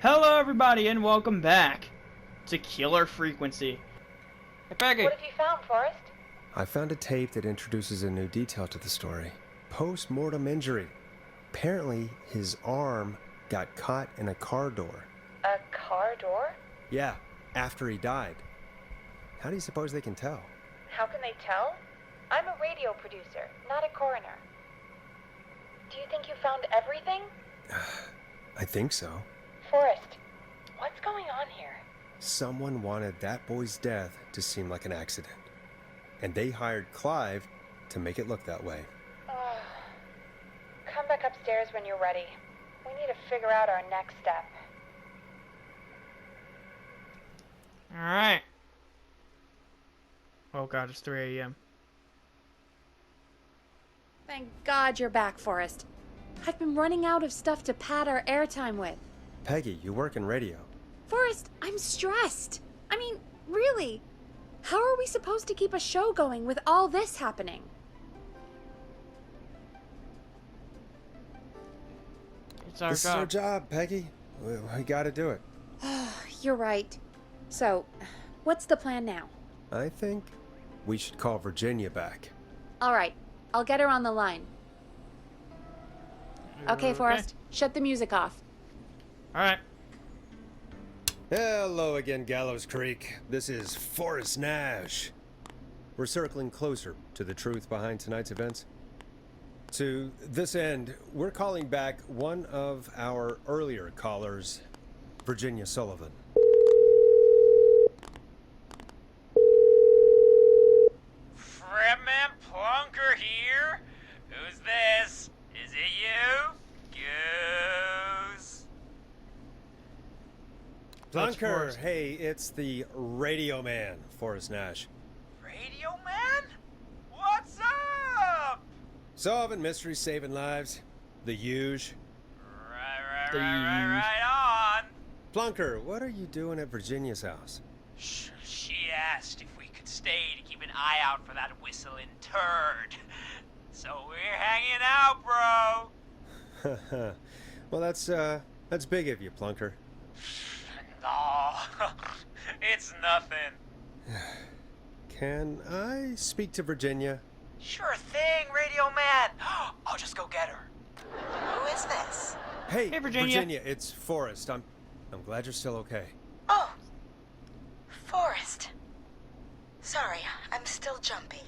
Hello, everybody, and welcome back to Killer Frequency. Hey, Peggy. What have you found, Forrest? I found a tape that introduces a new detail to the story. Post-mortem injury. Apparently, his arm got caught in a car door. A car door? Yeah, after he died. How do you suppose they can tell? How can they tell? I'm a radio producer, not a coroner. Do you think you found everything? I think so. Forrest, what's going on here? Someone wanted that boy's death to seem like an accident. And they hired Clive to make it look that way. Come back upstairs when you're ready. We need to figure out our next step. Alright. Oh god, it's 3 a.m. Thank God you're back, Forrest. I've been running out of stuff to pad our airtime with. Peggy, you work in radio. Forrest, I'm stressed. I mean, really. How are we supposed to keep a show going with all this happening? It's our This is our job, Peggy. We gotta do it. You're right. So, what's the plan now? I think we should call Virginia back. All right, I'll get her on the line. Okay, Forrest, shut the music off. Alright. Hello again, Gallows Creek. This is Forrest Nash. We're circling closer to the truth behind tonight's events. To this end, we're calling back one of our earlier callers, Virginia Sullivan. Fredman Plunker here? Who's this? Is it you? Goose. That's Plunker, Forrest. hey, it's the Radio Man, Forrest Nash. Radio Man? What's up? Solving mysteries, saving lives. The huge. Right on. Plunker, what are you doing at Virginia's house? She asked if we could stay to keep an eye out for that whistling turd. So we're hanging out, bro. Well, that's big of you, Plunker. No, it's nothing. Can I speak to Virginia? Sure thing, Radio Man. I'll just go get her. Who is this? Hey, Hey, Virginia. it's Forrest. I'm glad you're still okay. Oh, Forrest. Sorry, I'm still jumpy.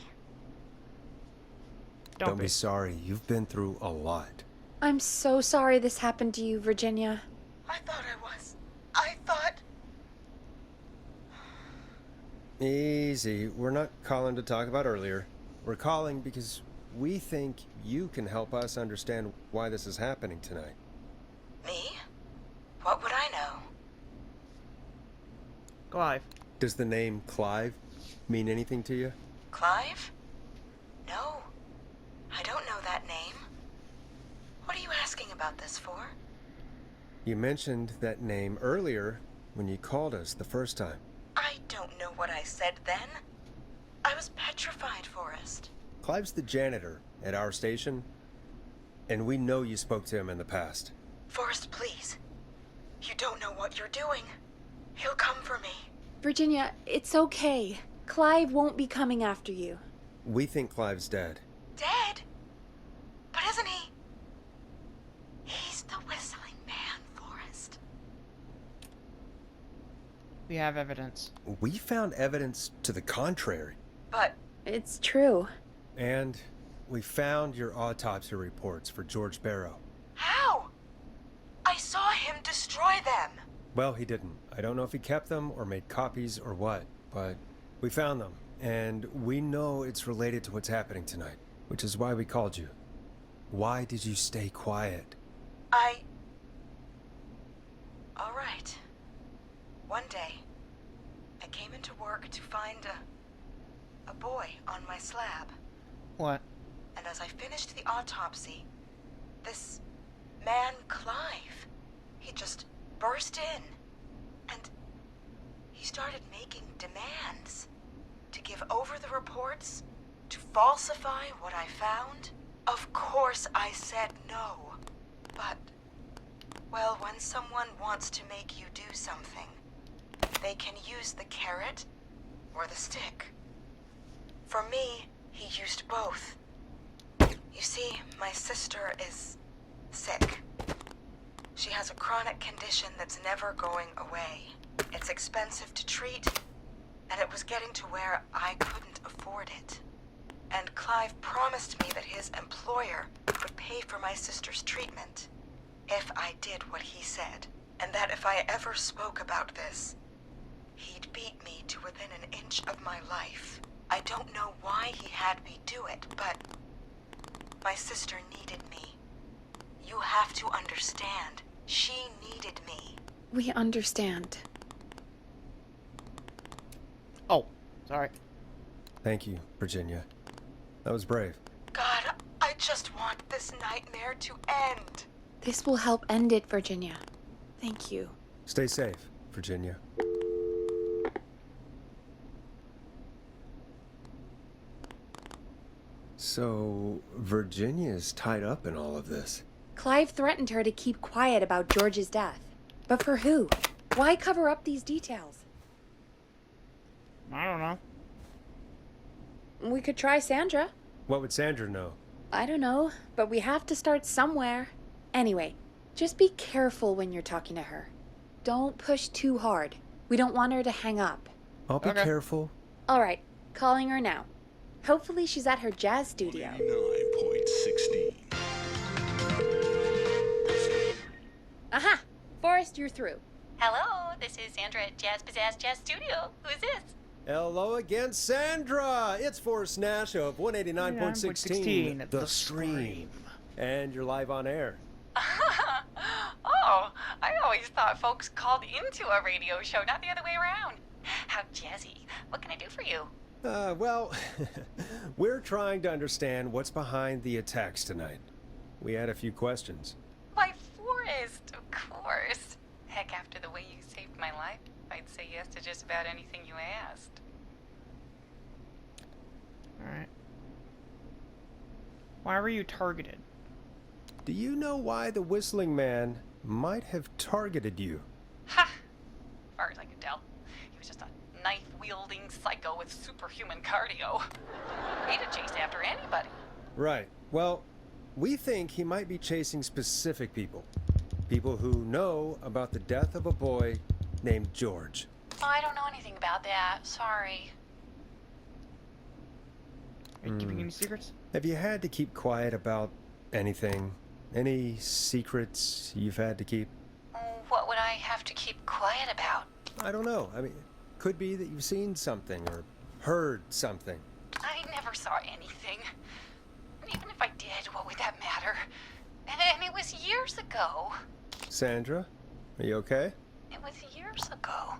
Don't be. sorry. You've been through a lot. I'm so sorry this happened to you, Virginia. I thought I was. I thought. Easy. We're not calling to talk about earlier. We're calling because we think you can help us understand why this is happening tonight. Me? What would I know? Clive. Does the name Clive mean anything to you? Clive? No. I don't know that name. What are you asking about this for? You mentioned that name earlier when you called us the first time. I don't know what I said then. I was petrified, Forrest. Clive's the janitor at our station, and we know you spoke to him in the past. Forrest, please. You don't know what you're doing. He'll come for me. Virginia, it's okay. Clive won't be coming after you. We think Clive's dead. Dead? But isn't he? He's the whistling man, Forrest. We have evidence. We found evidence to the contrary. But It's true. And we found your autopsy reports for George Barrow. how? I saw him destroy them. Well, he didn't. I don't know if he kept them or made copies or what, but we found them. And we know it's related to what's happening tonight, which is why we called you. Why did you stay quiet? All right. One day, I came into work to find a boy on my slab. What? And as I finished the autopsy, this man, Clive, he just burst in. And he started making demands to give over the reports, to falsify what I found. Of course I said no. But Well, when someone wants to make you do something, they can use the carrot or the stick. For me, he used both. You see, my sister is sick. She has a chronic condition that's never going away. It's expensive to treat, and it was getting to where I couldn't afford it. And Clive promised me that his employer would pay for my sister's treatment if I did what he said, and that if I ever spoke about this, he'd beat me to within an inch of my life. I don't know why he had me do it, but my sister needed me. You have to understand. She needed me. We understand. Oh, sorry. Thank you, Virginia. That was brave. God, I just want this nightmare to end. This will help end it, Virginia. Thank you. Stay safe, Virginia. So, Virginia's tied up in all of this. Clive threatened her to keep quiet about George's death. But for who? Why cover up these details? I don't know. We could try Sandra. What would Sandra know? I don't know, but we have to start somewhere. Anyway, just be careful when you're talking to her. Don't push too hard. We don't want her to hang up. I'll be Okay. careful. All right, calling her now. Hopefully she's at her jazz studio. 9.16. Aha! Forrest, you're through. Hello, this is Sandra at Jazz Pizzazz Jazz Studio. Who is this? Hello again, Sandra! It's Forrest Nash of 189.16, The Stream. And you're live on air. Oh, I always thought folks called into a radio show, not the other way around. How jazzy. What can I do for you? Well, we're trying to understand what's behind the attacks tonight. We had a few questions. Why, Forrest, of course. Heck, after the way you saved my life, I'd say yes to just about anything you asked. Alright. Why were you targeted? Do you know why the Whistling Man might have targeted you? Ha! As far as I could tell, he was just a knife-wielding psycho with superhuman cardio. He'd have chased after anybody. Right. Well, we think he might be chasing specific people. People who know about the death of a boy named George. Oh, I don't know anything about that. Sorry. Are you keeping any secrets? Have you had to keep quiet about anything? Any secrets you've had to keep? What would I have to keep quiet about? I don't know. I mean, could be that you've seen something or heard something. I never saw anything. And even if I did, what would that matter? And it was years ago. Sandra, are you okay? It was years ago.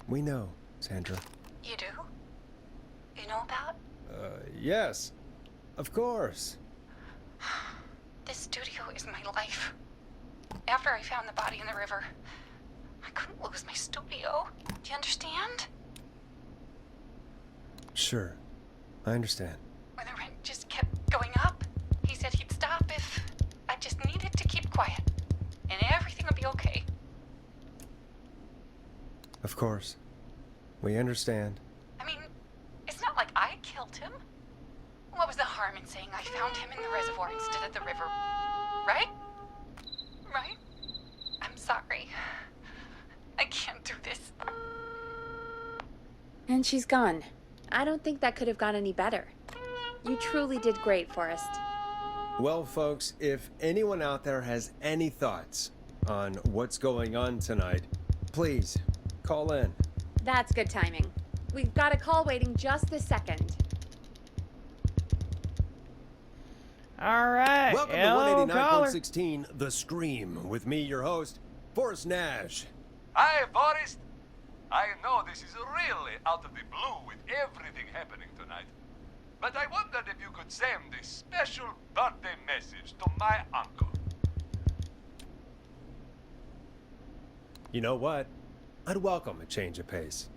We know, Sandra. You do? You know about? Yes. Of course. This studio is my life. After I found the body in the river, I couldn't lose my studio. Do you understand? Sure. I understand. When the rent just kept going up, he said he'd stop if I just needed to keep quiet. And everything would be okay. Of course. We understand. I mean, it's not like I killed him. What was the harm in saying I found him in the reservoir instead of the river? Right? Right? I'm sorry. I can't do this. And she's gone. I don't think that could have gone any better. You truly did great, Forrest. Well, folks, if anyone out there has any thoughts on what's going on tonight, please call in. That's good timing. We've got a call waiting just this second. Alright. Welcome hello, to caller. 189.16, The Stream, with me, your host, Forrest Nash. Hi, Forrest. I know this is really out of the blue with everything happening tonight. But I wondered if you could send a special birthday message to my uncle. You know what? I'd welcome a change of pace.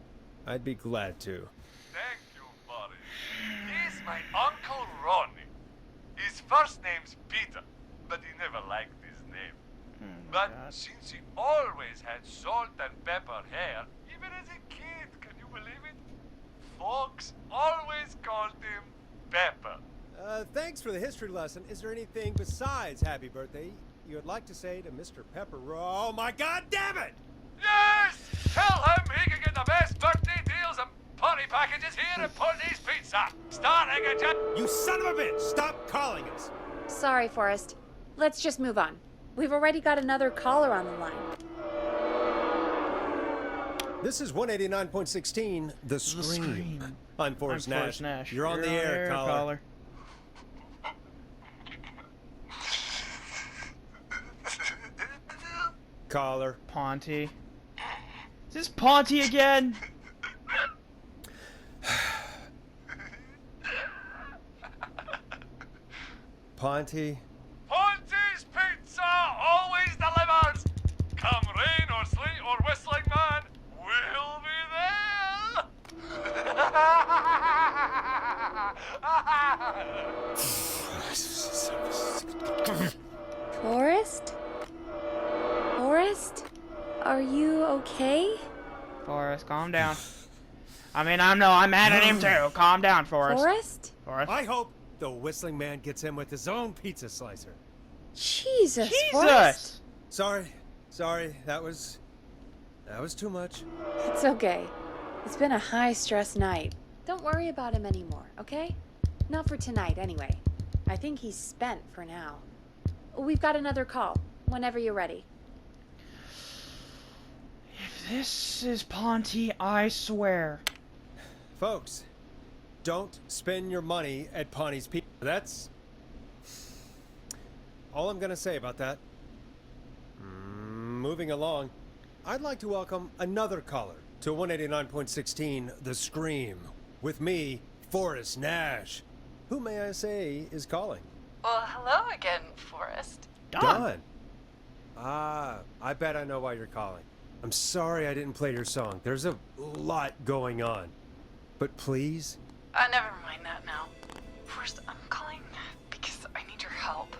I'd be glad to. Thank you, Forrest. He's my Uncle Ronnie. His first name's Peter, but he never liked his name. But God. since he always had salt and pepper hair, even as a kid, can you believe it? Folks always called him Pepper. Thanks for the history lesson. Is there anything besides happy birthday you would like to say to Mr. Pepper? Oh my god damn it! Yes! Tell him he can get the best birthday deals and party packages here at Putney's Pizza. Starting at You son of a bitch! Stop calling us! Sorry, Forrest. Let's just move on. We've already got another caller on the line. This is 189.16, The Scream. I'm Forrest Nash. You're on the air, caller. Caller. Ponty. Is this Ponty again? Ponty. Ponty's Pizza always delivers. Come rain or sleet or whistling man, we'll be there. Forrest? Forrest? Are you okay? Forrest, calm down. I mean, I'm mad at him too. Calm down, Forrest. Forrest? Forrest. I hope the whistling man gets in with his own pizza slicer. Jesus, Forrest. Jesus! Sorry, that was too much. It's okay. It's been a high-stress night. Don't worry about him anymore, okay? Not for tonight, anyway. I think he's spent for now. We've got another call, whenever you're ready. If this is Ponty, I swear. Folks, don't spend your money at Ponty's Pizza. That's all I'm gonna say about that. Moving along, I'd like to welcome another caller to 189.16, The Scream. With me, Forrest Nash. Who may I say is calling? Well, hello again, Forrest. Don. I bet I know why you're calling. I'm sorry I didn't play your song. There's a lot going on. But please? Never mind that now. Forrest, I'm calling because I need your help.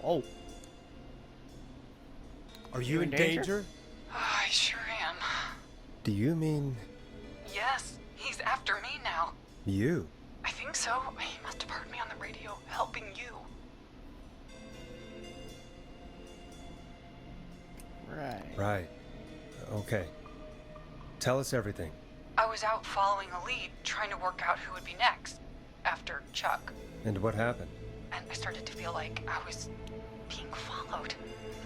Oh. Are you in danger? I sure am. Do you mean Yes, he's after me now. you? I think so. He must have heard me on the radio helping you. Right. Okay. Tell us everything. I was out following a lead, trying to work out who would be next, after Chuck. And what happened? And I started to feel like I was being followed.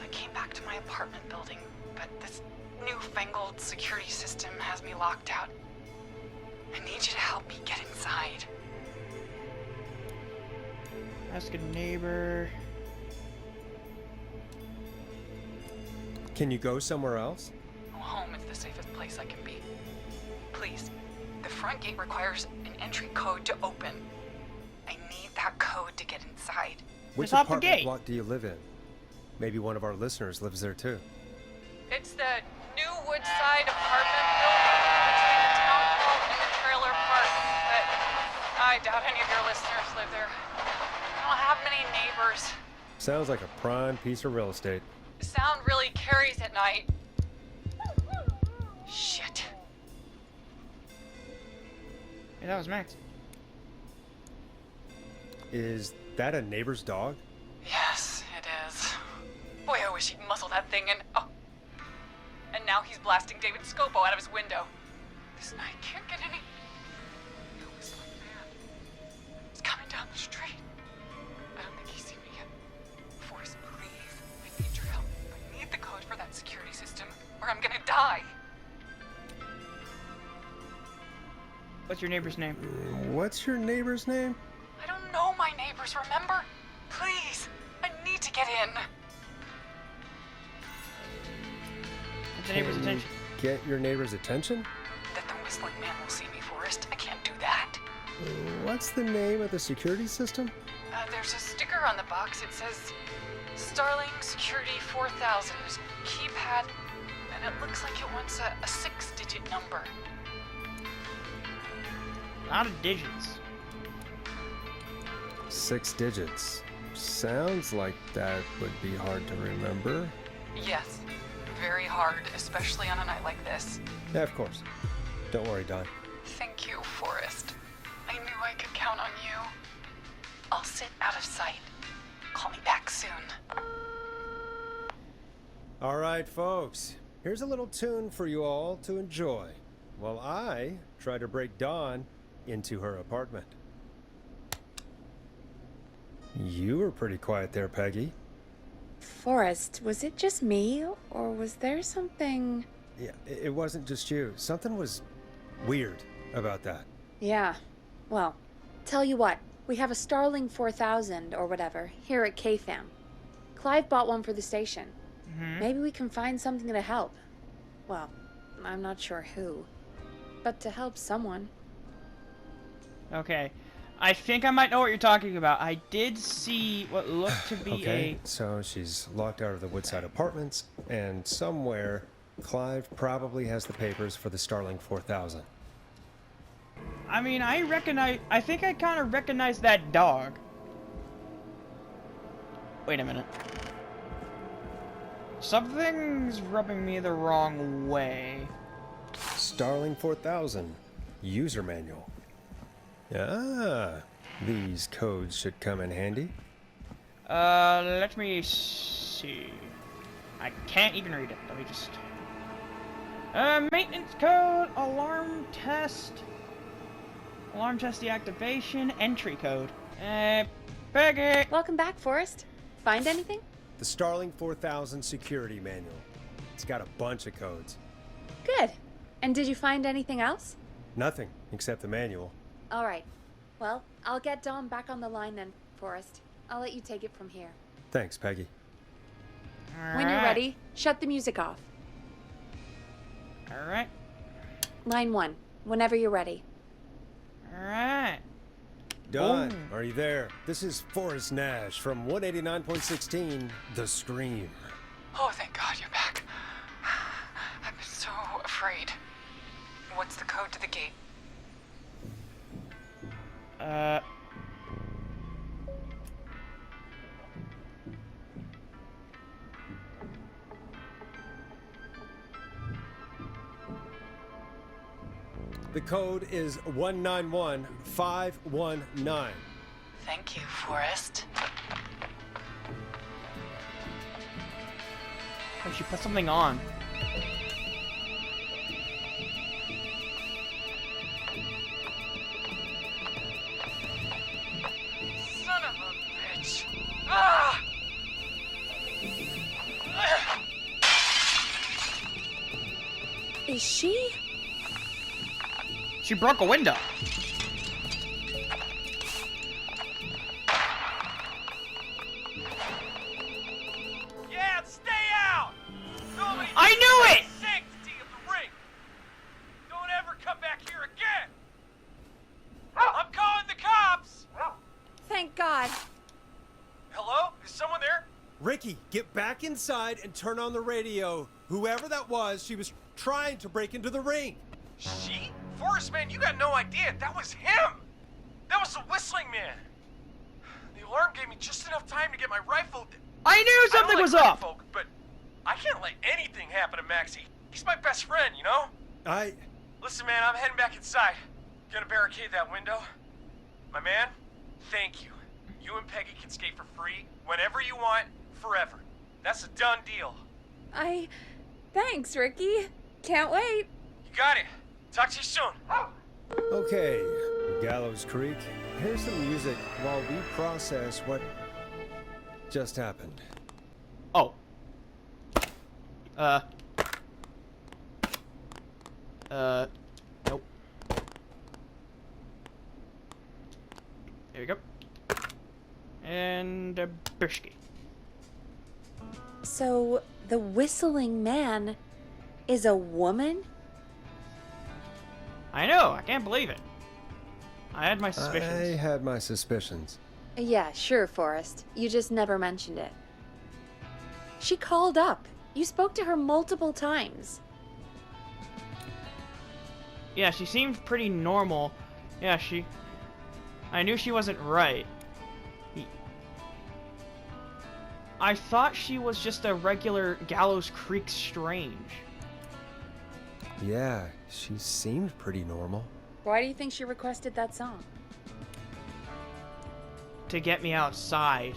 I came back to my apartment building, but this newfangled security system has me locked out. I need you to help me get inside. Ask a neighbor. Can you go somewhere else? Home is the safest place I can be. Please, the front gate requires an entry code to open. I need that code to get inside. Which off the apartment gate. block do you live in? Maybe one of our listeners lives there too. It's the new Woodside apartment building between the town hall and the trailer park. But I doubt any of your listeners live there. I don't have many neighbors. Sounds like a prime piece of real estate. Sound really carries at night. Shit. Hey, that was Max. Is that a neighbor's dog? Yes, it is. Boy, I wish he'd muzzle that thing and... Oh. And now he's blasting David Scopo out of his window. This night can't get any... The whistling man. He's coming down the street. I don't think he's seen me yet. Forrest, please. I need your help. I need the code for that security system, or I'm gonna die. What's your neighbor's name? What's your neighbor's name? I don't know my neighbors, remember? Please, I need to get in. Get the neighbor's attention. Get your neighbor's attention? That the whistling man will see me, Forrest. I can't do that. What's the name of the security system? There's a sticker on the box. It says Starling Security 4000. There's a keypad, and it looks like it wants a 6-digit number. A lot of digits. 6 digits. Sounds like that would be hard to remember. Yes. Very hard, especially on a night like this. Yeah, of course. Don't worry, Don. Thank you, Forrest. I knew I could count on you. I'll sit out of sight. Call me back soon. All right, folks. Here's a little tune for you all to enjoy while I try to break Dawn into her apartment. You were pretty quiet there, Peggy. Forrest, was it just me, or was there something... Yeah, it wasn't just you. Something was weird about that. Yeah. Well, tell you what. We have a Starling 4000, or whatever, here at KFAM. Clive bought one for the station. Maybe we can find something to help. Well, I'm not sure who. But to help someone. Okay. I think I might know what you're talking about. I did see what looked to be Okay, so she's locked out of the Woodside Apartments, and somewhere Clive probably has the papers for the Starling 4000. I mean, I think I kind of recognize that dog. Wait a minute. Something's rubbing me the wrong way. Starling 4000 user manual. Ah, these codes should come in handy. Let me see. I can't even read it. Let me just... maintenance code, alarm test deactivation, entry code. Peggy! Welcome back, Forrest. Find anything? The Starling 4000 security manual. It's got a bunch of codes. Good. And did you find anything else? Nothing except the manual. All right. Well, I'll get Dom back on the line then, Forrest. I'll let you take it from here. Thanks, Peggy. When you're ready, shut the music off. Alright. Line 1, whenever you're ready. Alright. Don, are you there? This is Forrest Nash from 189.16, The Scream. Oh, thank God you're back. I've been so afraid. What's the code to the gate? The code is 191519. Thank you, Forrest. Oh, she put something on. Son of a bitch. Ah! Is she? She broke a window. Yeah, stay out! Nobody I knew it! the sanctity of the ring! Don't ever come back here again! I'm calling the cops! Thank God. Hello? Is someone there? Ricky, get back inside and turn on the radio. Whoever that was, she was trying to break into the ring. She? Forrest, man, you got no idea. That was him! That was the whistling man! The alarm gave me just enough time to get my rifle. I knew something was up! Folk, but I can't let anything happen to Maxie. He's my best friend, you know? Listen, man, I'm heading back inside. Gonna barricade that window. My man, thank you. You and Peggy can skate for free whenever you want, forever. That's a done deal. Thanks, Ricky. Can't wait. You got it. Talk to you soon. Okay, Gallows Creek, here's some music while we process what just happened. Oh. Nope. There we go. And a Bishki. So, the whistling man is a woman? I know, I can't believe it. I had my suspicions. I had my suspicions. Yeah, sure, Forrest. You just never mentioned it. She called up. You spoke to her multiple times. Yeah, she seemed pretty normal. Yeah, I knew she wasn't right. I thought she was just a regular Gallows Creek Strange. Yeah, she seemed pretty normal. Why do you think she requested that song? To get me outside.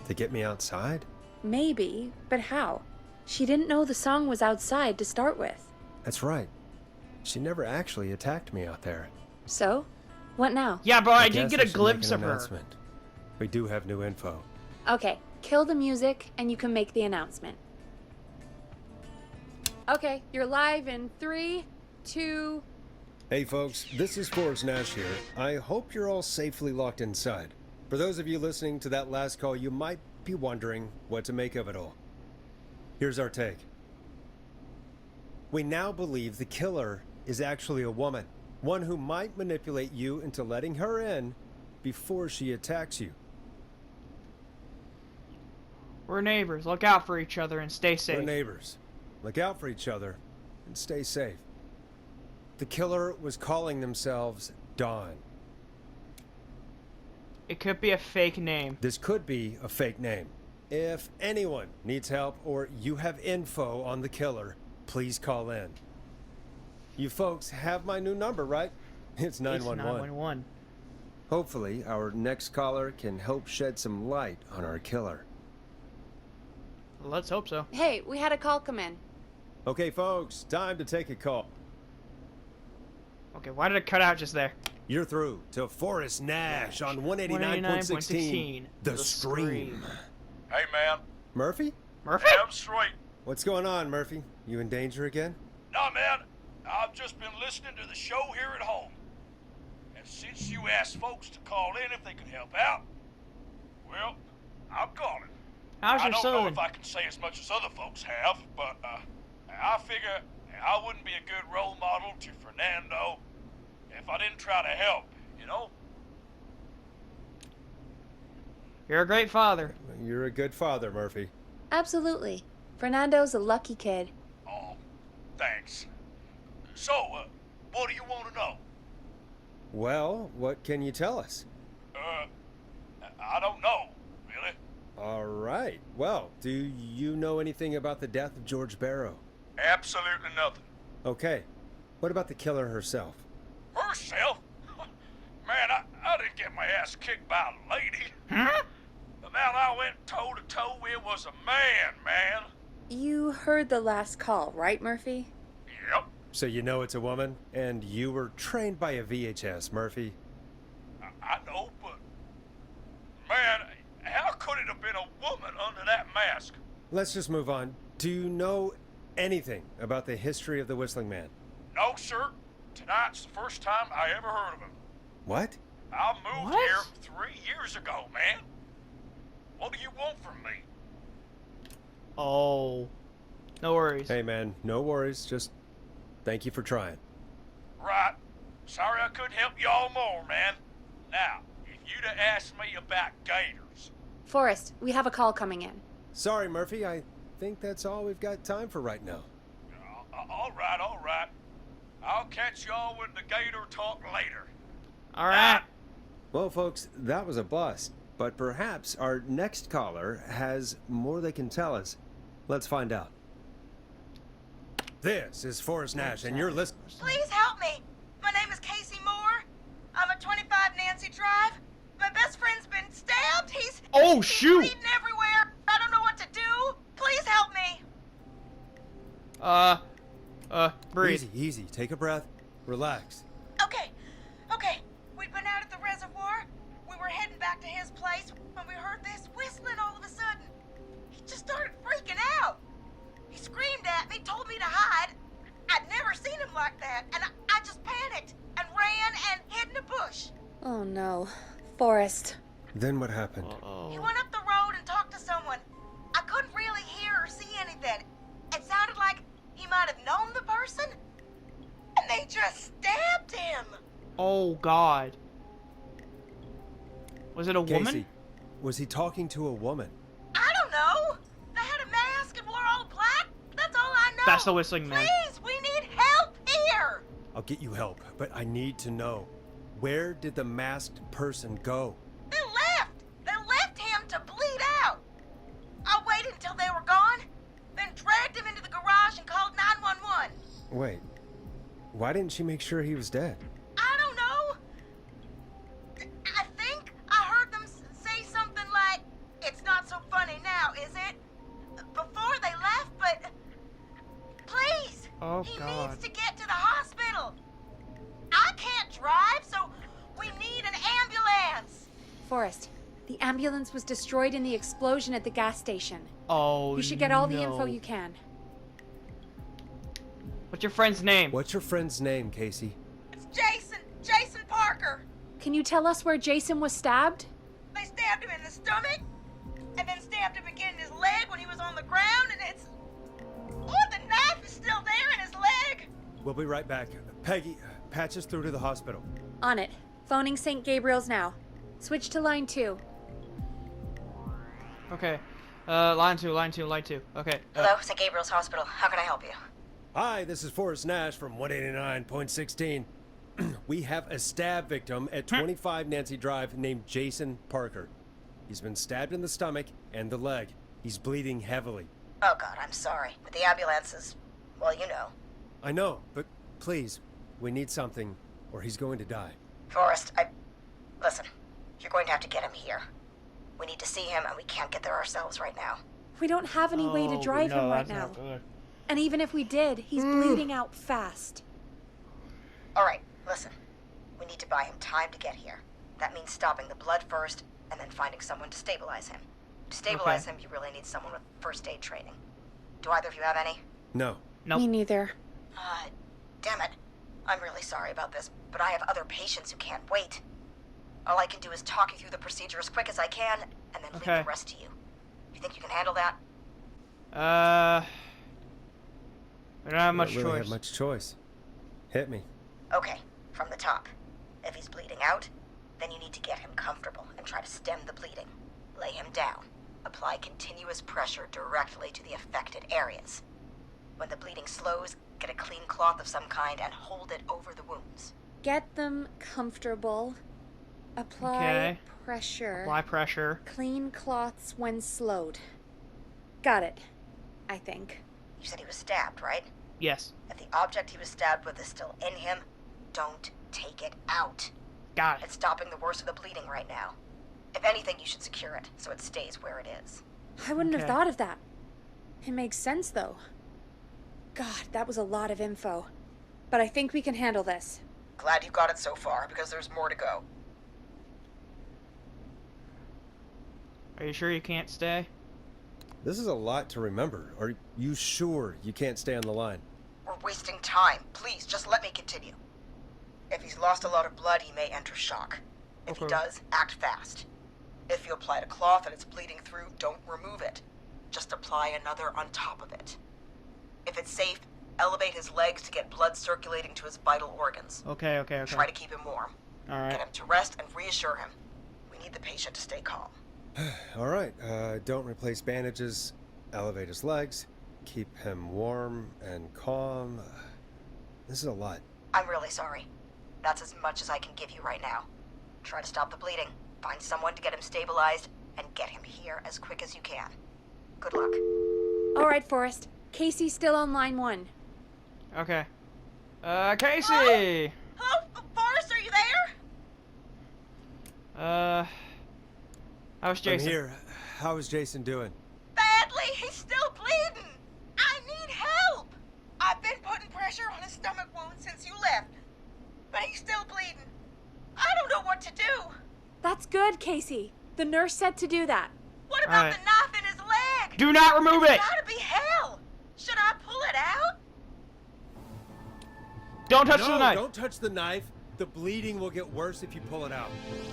To get me outside? Maybe, but how? She didn't know the song was outside to start with. That's right. She never actually attacked me out there. So? What now? Yeah, bro, I did guess get a should make glimpse an of her. announcement. We do have new info. Okay, kill the music and you can make the announcement. Okay, you're live in 3, 2... Hey folks, this is Forrest Nash here. I hope you're all safely locked inside. For those of you listening to that last call, you might be wondering what to make of it all. Here's our take. We now believe the killer is actually a woman. One who might manipulate you into letting her in before she attacks you. We're neighbors. Look out for each other and stay safe. We're neighbors. Look out for each other and stay safe. The killer was calling themselves Dawn. It could be a fake name. This could be a fake name. If anyone needs help or you have info on the killer, please call in. You folks have my new number, right? It's 911. It's 911. Hopefully, our next caller can help shed some light on our killer. Let's hope so. Hey, we had a call come in. Okay, folks, time to take a call. Okay, why did it cut out just there? You're through to Forrest Nash on 189.16. The Scream. Hey, man. Murphy? Murphy? Damn straight. What's going on, Murphy? You in danger again? Nah, man. I've just been listening to the show here at home. And since you asked folks to call in if they could help out, well, I'm calling. How's I your don't know son? if I can say as much as other folks have, but I figure I wouldn't be a good role model to Fernando if I didn't try to help, you know? You're a great father. You're a good father, Murphy. Absolutely. Fernando's a lucky kid. Oh, thanks. So, what do you want to know? Well, what can you tell us? I don't know, really. All right. Well, do you know anything about the death of George Barrow? Absolutely nothing. Okay. What about the killer herself? Herself? Man, I didn't get my ass kicked by a lady. Huh? The man I went toe-to-toe with was a man. You heard the last call, right, Murphy? Yep. So you know it's a woman, and you were trained by a VHS, Murphy. I know, but... Man, how could it have been a woman under that mask? Let's just move on. Do you know anything about the history of the Whistling Man? No, sir. Tonight's the first time I ever heard of him. What? I moved What? here 3 years ago, man. What do you want from me? Oh. No worries. Hey, man, no worries. Just thank you for trying. Right. Sorry I couldn't help y'all more, man. Now, if you'd have asked me about gators... Forrest, we have a call coming in. Sorry, Murphy. I think that's all we've got time for right now. All right. I'll catch y'all with the gator talk later. All right. Well, folks, that was a bust. But perhaps our next caller has more they can tell us. Let's find out. This is Forrest Nash, and you're listening. Please help me. My name is Casey Moore. I'm at 25 Nancy Drive. My best friend's been stabbed. He's Oh, shoot. bleeding everywhere. I don't know what to do. Please help me. Breathe. Easy. Take a breath. Relax. Okay. We'd been out at the reservoir. We were heading back to his place when we heard this whistling all of a sudden. He just started freaking out. He screamed at me, told me to hide. I'd never seen him like that, and I just panicked and ran and hid in a bush. Oh no. Forrest. Then what happened? He went up the road and talked to someone. I couldn't really hear or see anything. It sounded like he might have known the person, and they just stabbed him. Oh, God. Was it a woman? Casey, was he talking to a woman? I don't know. They had a mask and wore all black. That's all I know. That's the Whistling Man. Please, we need help here. I'll get you help, but I need to know. Where did the masked person go? They left. They left him to bleed Wait, why didn't she make sure he was dead? I don't know. I think I heard them say something like, "It's not so funny now, is it?" before they left, but please, Oh, he God. needs to get to the hospital. I can't drive, so we need an ambulance. Forrest, the ambulance was destroyed in the explosion at the gas station. Oh, You should get all the no. info you can. What's your friend's name? What's your friend's name, Casey? It's Jason Parker. Can you tell us where Jason was stabbed? They stabbed him in the stomach, and then stabbed him again in his leg when he was on the ground, and it's... Oh, the knife is still there in his leg. We'll be right back. Peggy, patch us through to the hospital. On it. Phoning St. Gabriel's now. Switch to line 2. Okay. Line two. Okay. Hello, St. Gabriel's Hospital. How can I help you? Hi, this is Forrest Nash from 189.16. We have a stab victim at 25 Nancy Drive named Jason Parker. He's been stabbed in the stomach and the leg. He's bleeding heavily. Oh, God, I'm sorry. But the ambulance is... well, you know. I know, but please, we need something, or he's going to die. Forrest, Listen, you're going to have to get him here. We need to see him, and we can't get there ourselves right now. We don't have any way to drive him right now. And even if we did, he's bleeding out fast. All right, listen. We need to buy him time to get here. That means stopping the blood first, and then finding someone to stabilize him. To stabilize him, you really need someone with first aid training. Do either of you have any? No. Nope. Me neither. Damn it. I'm really sorry about this, but I have other patients who can't wait. All I can do is talk you through the procedure as quick as I can, and then leave the rest to you. You think you can handle that? We don't have much Don't really choice. have much choice. Hit me. Okay, from the top. If he's bleeding out, then you need to get him comfortable and try to stem the bleeding. Lay him down. Apply continuous pressure directly to the affected areas. When the bleeding slows, get a clean cloth of some kind and hold it over the wounds. Get them comfortable. Apply Okay. pressure. Apply pressure. Clean cloths when slowed. Got it. I think. You said he was stabbed, right? Yes. If the object he was stabbed with is still in him, don't take it out. Got it. It's stopping the worst of the bleeding right now. If anything, you should secure it so it stays where it is. I wouldn't have Okay. thought of that. It makes sense, though. God, that was a lot of info. But I think we can handle this. Glad you got it so far, because there's more to go. Are you sure you can't stay? This is a lot to remember. Are you sure you can't stay on the line? We're wasting time. Please, just let me continue. If he's lost a lot of blood, he may enter shock. If he Okay. does, act fast. If you applied a cloth and it's bleeding through, don't remove it. Just apply another on top of it. If it's safe, elevate his legs to get blood circulating to his vital organs. Okay. Try to keep him warm. All Get right. him to rest and reassure him. We need the patient to stay calm. All right, don't replace bandages. Elevate his legs. Keep him warm and calm. This is a lot. I'm really sorry. That's as much as I can give you right now. Try to stop the bleeding, find someone to get him stabilized, and get him here as quick as you can. Good luck. All right, Forrest. Casey's still on line 1. Okay. Casey! Hello, Forrest, are you there? How's Jason? I'm here. How is Jason doing? Badly, he's still bleeding. I need help. I've been putting pressure on his stomach wound since you left, but he's still bleeding. I don't know what to do. That's good, Casey. The nurse said to do that. What about Alright. the knife in his leg? Do not remove it! It's gotta be hell. Should I pull it out? Don't touch No, the knife! don't touch the knife. The bleeding will get worse if you pull it out.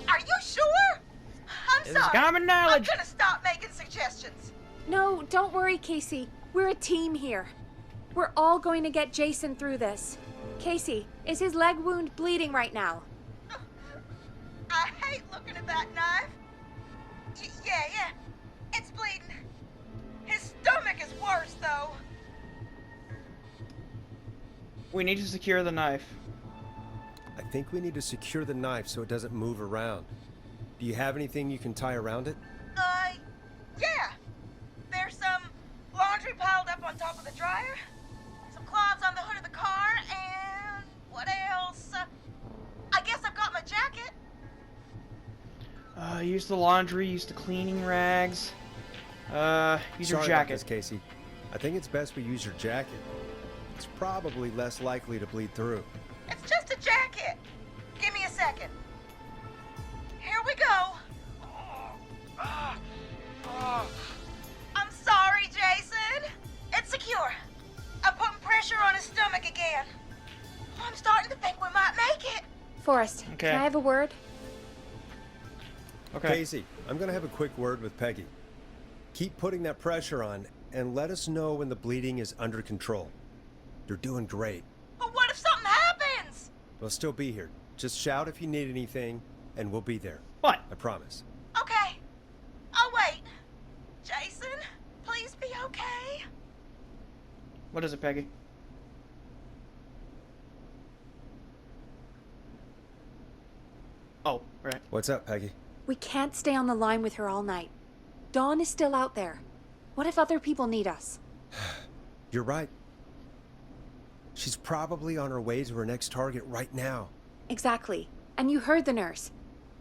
Are you sure? I'm It's sorry. common knowledge. I'm gonna stop making suggestions. No, don't worry, Casey. We're a team here. We're all going to get Jason through this. Casey, is his leg wound bleeding right now? I hate looking at that knife. Yeah. It's bleeding. His stomach is worse, though. We need to secure the knife. I think we need to secure the knife so it doesn't move around. Do you have anything you can tie around it? Yeah. There's some laundry piled up on top of the dryer. Some cloths on the hood of the car, and what else? I guess I've got my jacket. Use the laundry, use the cleaning rags. Use your Sorry about jacket. this, Casey. I think it's best we use your jacket. It's probably less likely to bleed through. It's just a jacket. Give me a second. Here we go. I'm sorry, Jason. It's secure. I'm putting pressure on his stomach again. I'm starting to think we might make it. Forrest, Okay. can I have a word? Okay. Casey, I'm gonna have a quick word with Peggy. Keep putting that pressure on and let us know when the bleeding is under control. You're doing great. But what if something happens? We'll still be here. Just shout if you need anything, and we'll be there. What? I promise. Okay. I'll wait. Jason, please be okay. What is it, Peggy? Oh, right. What's up, Peggy? We can't stay on the line with her all night. Dawn is still out there. What if other people need us? You're right. She's probably on her way to her next target right now. Exactly. And you heard the nurse.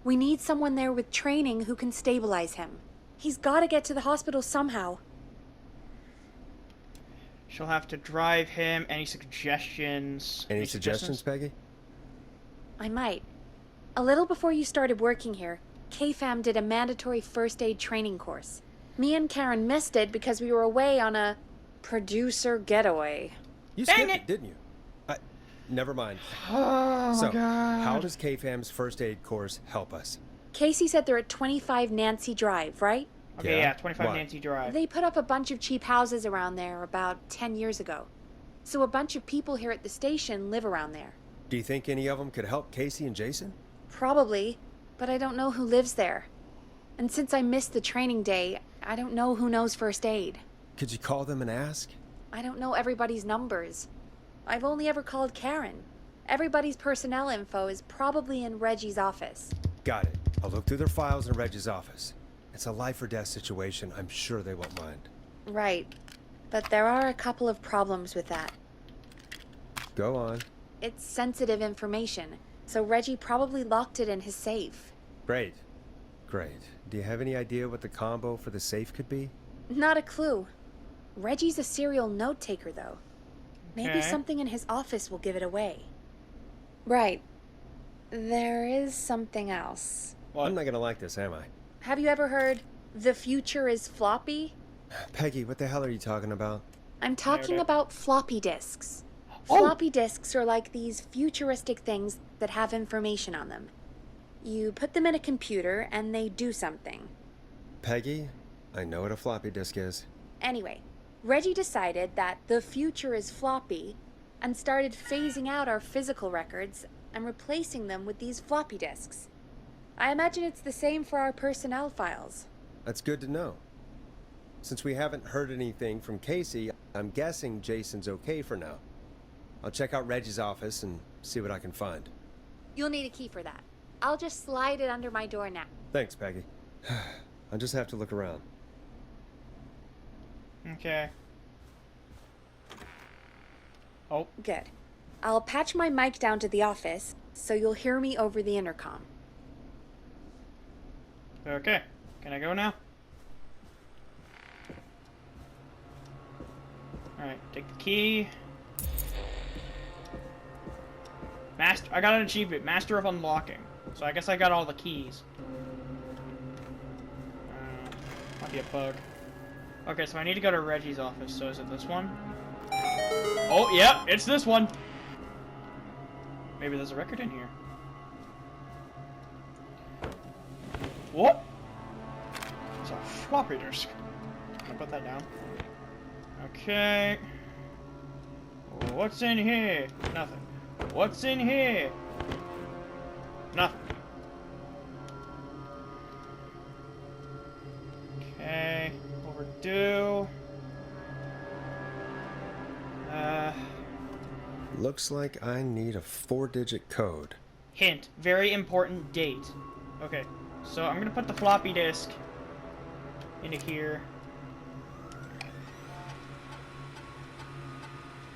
We need someone there with training who can stabilize him. He's got to get to the hospital somehow. She'll have to drive him. Any suggestions? Any suggestions, Peggy? I might. A little before you started working here, KFAM did a mandatory first aid training course. Me and Karen missed it because we were away on a producer getaway. You Dang skipped it! it, didn't you? Never mind. Oh So, my god. how does KFAM's first aid course help us? Casey said they're at 25 Nancy Drive, right? Okay, Yeah? yeah, 25 Why? Nancy Drive. They put up a bunch of cheap houses around there about 10 years ago. So a bunch of people here at the station live around there. Do you think any of them could help Casey and Jason? Probably, but I don't know who lives there. And since I missed the training day, I don't know who knows first aid. Could you call them and ask? I don't know everybody's numbers. I've only ever called Karen. Everybody's personnel info is probably in Reggie's office. Got it. I'll look through their files in Reggie's office. It's a life or death situation. I'm sure they won't mind. Right. But there are a couple of problems with that. Go on. It's sensitive information, so Reggie probably locked it in his safe. Great. Great. Do you have any idea what the combo for the safe could be? Not a clue. Reggie's a serial note taker, though. Maybe Okay. something in his office will give it away. Right. There is something else. What? I'm not gonna like this, am I? Have you ever heard, the future is floppy? Peggy, what the hell are you talking about? I'm talking Narrative. about floppy disks. Oh! Floppy disks are like these futuristic things that have information on them. You put them in a computer and they do something. Peggy, I know what a floppy disk is. Anyway, Reggie decided that the future is floppy and started phasing out our physical records and replacing them with these floppy disks. I imagine it's the same for our personnel files. That's good to know. Since we haven't heard anything from Casey, I'm guessing Jason's okay for now. I'll check out Reggie's office and see what I can find. You'll need a key for that. I'll just slide it under my door now. Thanks, Peggy. I'll just have to look around. Okay. Oh, Good. I'll patch my mic down to the office, so you'll hear me over the intercom. okay. Can I go now? Alright, take the key. I got an achievement, Master of Unlocking. So I guess I got all the keys. Might be a bug. Okay, so I need to go to Reggie's office. So is it this one? Oh, yep, it's this one. Maybe there's a record in here. What? It's a floppy disk. Can I put that down? Okay. What's in here? Nothing. What's in here? Nothing. Okay. Overdue. Looks like I need a 4-digit code. Hint. Very important date. Okay. So I'm gonna put the floppy disk into here.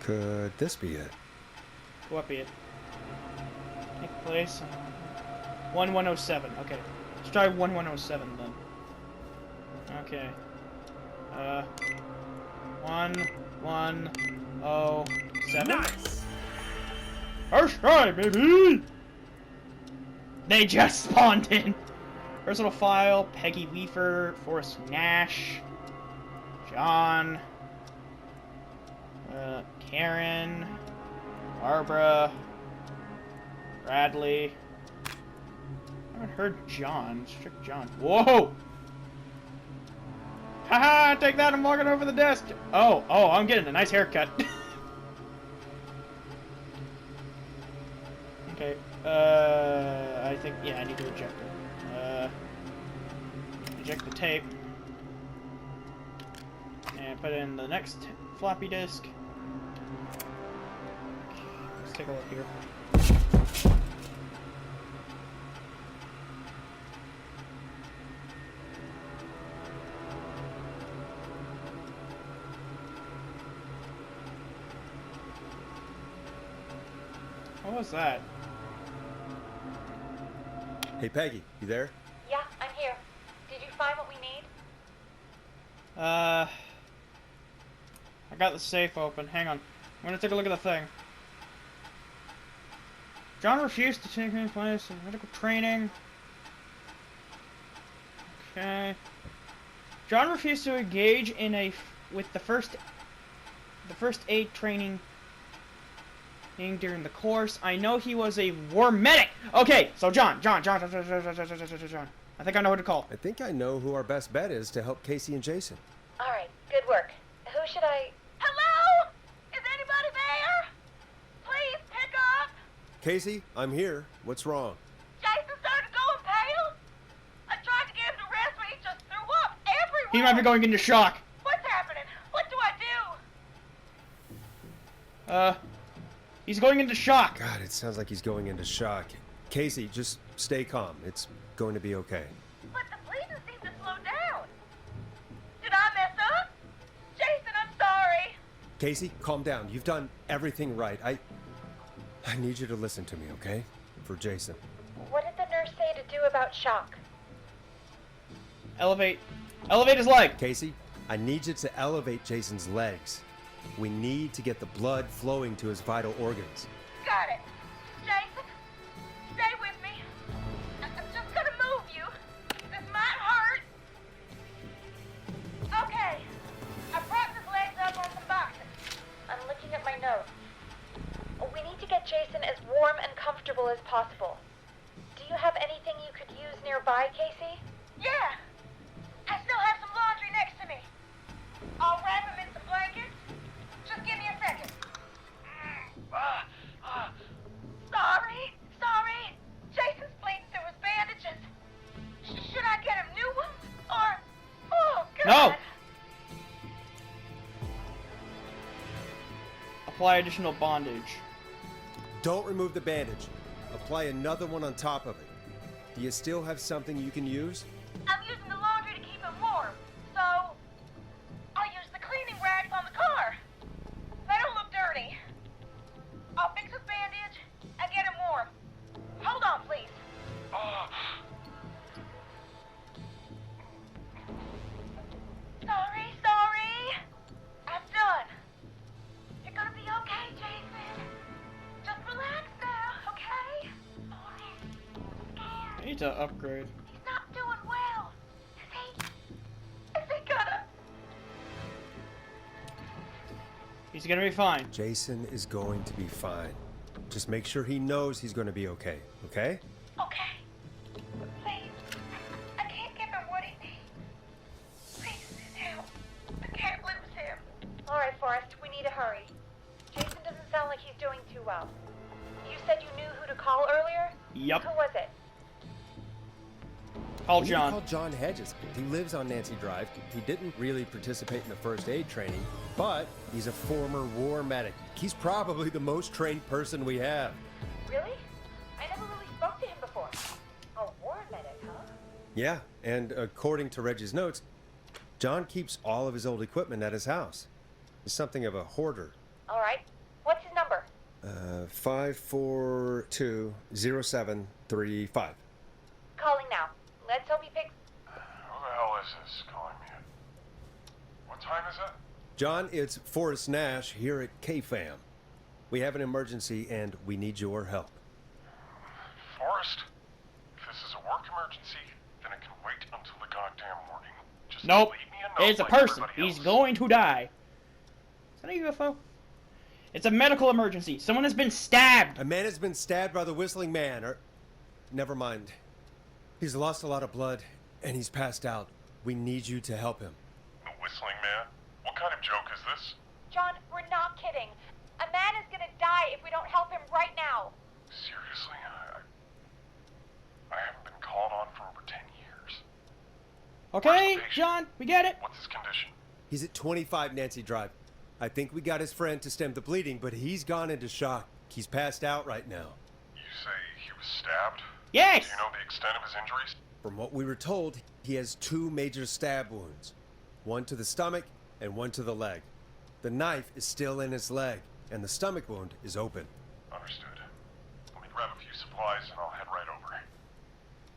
Could this be it? What be it? Take place on 1107. Okay. Let's try 1107 then. Okay. 1107. Nice! First try, baby! They just spawned in! Personal file, Peggy Weaver, Forrest Nash, John, Karen, Barbara, Bradley. I haven't heard John. Strict John. Whoa! Haha! Take that! I'm walking over the desk. Oh, I'm getting a nice haircut. Okay. I think I need to eject her. Eject the tape. And put it in the next floppy disk. Let's take a look here. What was that? Hey, Peggy, you there? Yeah, I'm here. Did you find what we need? I got the safe open. Hang on. I'm gonna take a look at the thing. John refused to take any place in medical training. Okay. John refused to engage in with the first aid training during the course. I know he was a war medic. Okay, so John. I think I know who to call. I think I know who our best bet is to help Casey and Jason. All right, good work. Who should I... Hello? Is anybody there? Please pick up. Casey, I'm here. What's wrong? Jason started going pale. I tried to get him to rest, but he just threw up everywhere. He might be going into shock. What's happening? What do I do? He's going into shock. God, it sounds like he's going into shock. Casey, just stay calm. It's going to be okay. But the bleeding seemed to slow down. Did I mess up? Jason, I'm sorry. Casey, calm down. You've done everything right. I need you to listen to me, okay? For Jason. What did the nurse say to do about shock? Elevate his leg. Casey, I need you to elevate Jason's legs. We need to get the blood flowing to his vital organs. Got it. Jason, stay with me. I'm just gonna move you. This might hurt. Okay. I propped his legs up on some boxes. I'm looking at my notes. We need to get Jason as warm and comfortable as possible. Do you have anything you could use nearby, Casey? Yeah. I still have some laundry next to me. I'll wrap him in some blankets. Just give me a second. Sorry. Jason's bleeding through his bandages. Should I get him new ones? Or... Oh, God. No. Apply additional bondage. Don't remove the bandage. Apply another one on top of it. Do you still have something you can use? I'm using the laundry to keep him warm, so I'll use the cleaning rags on the car. They don't look dirty. I'll fix his bandage and get him warm. Hold on, please. Sorry. I'm done. You're gonna be okay, Jason. Just relax now, okay? I need to upgrade. He's not doing well. Is he gonna... He's gonna be fine. Jason is going to be fine. Just make sure he knows he's going to be okay, okay? Okay. Please. I can't give him what he needs. Please, help. I can't lose him. All right, Forrest, we need to hurry. Jason doesn't sound like he's doing too well. You said you knew who to call earlier? Yep. Who was it? Call We need to John. call John Hedges. He lives on Nancy Drive. He didn't really participate in the first aid training, but he's a former war medic. He's probably the most trained person we have. Really? I never really spoke to him before. A war medic, huh? Yeah, and according to Reggie's notes, John keeps all of his old equipment at his house. He's something of a hoarder. All right, 5420735. Calling now. Let's hope he picks. Who the hell is this calling me? What time is it? John, it's Forrest Nash here at KFAM. We have an emergency and we need your help. Forrest? If this is a work emergency, then it can wait until the goddamn morning. Just Nope. leave me alone It's a like person. everybody He's else. going to die. Is that a UFO? It's a medical emergency. Someone has been stabbed. A man has been stabbed by the Whistling Man, or... Never mind. He's lost a lot of blood, and he's passed out. We need you to help him. The Whistling Man? What kind of joke is this? John, we're not kidding. A man is gonna die if we don't help him right now. Seriously? I haven't been called on for over 10 years. Okay, Where's the patient? John, we get it. What's his condition? He's at 25 Nancy Drive. I think we got his friend to stem the bleeding, but he's gone into shock. He's passed out right now. You say he was stabbed? Yes. Do you know the extent of his injuries? From what we were told, he has 2 major stab wounds. One to the stomach and one to the leg. The knife is still in his leg, and the stomach wound is open. Understood. Let me grab a few supplies and I'll head right over.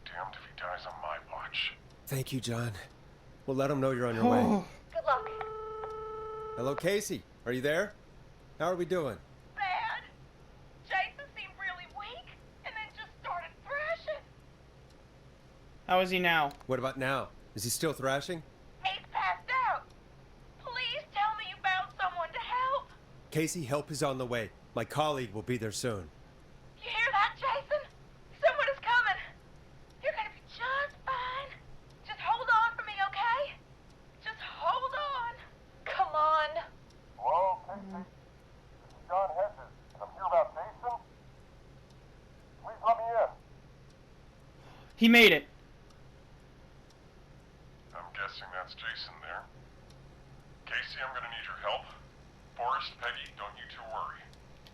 Damned if he dies on my watch. Thank you, John. We'll let him know you're on your way. Good luck. Hello, Casey. Are you there? How are we doing? Bad. Jason seemed really weak and then just started thrashing. How is he now? What about now? Is he still thrashing? He's passed out. Please tell me you found someone to help. Casey, help is on the way. My colleague will be there soon. You hear that, Jason? Someone is coming. You're gonna be just fine. Just hold on for me, okay? Just hold on. Come on. Hello, Casey. This is John Hedges, and I'm here about Jason. Please let me in. He made it. I'm guessing that's Jason there. Casey, I'm gonna need your help. Forrest, Peggy, don't you two worry.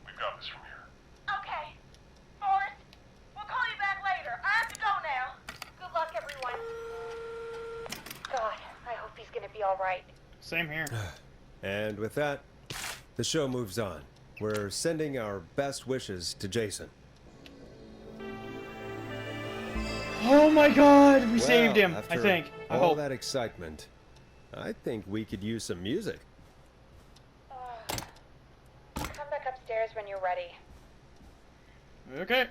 We've got this from here. Okay. Forrest, we'll call you back later. I have to go now. Good luck, everyone. God, I hope he's gonna be all right. Same here. And with that, the show moves on. We're sending our best wishes to Jason. Oh my God, we Well, saved him. I after think. I all hope. that excitement, I think we could use some music. Come back upstairs when you're ready. Okay.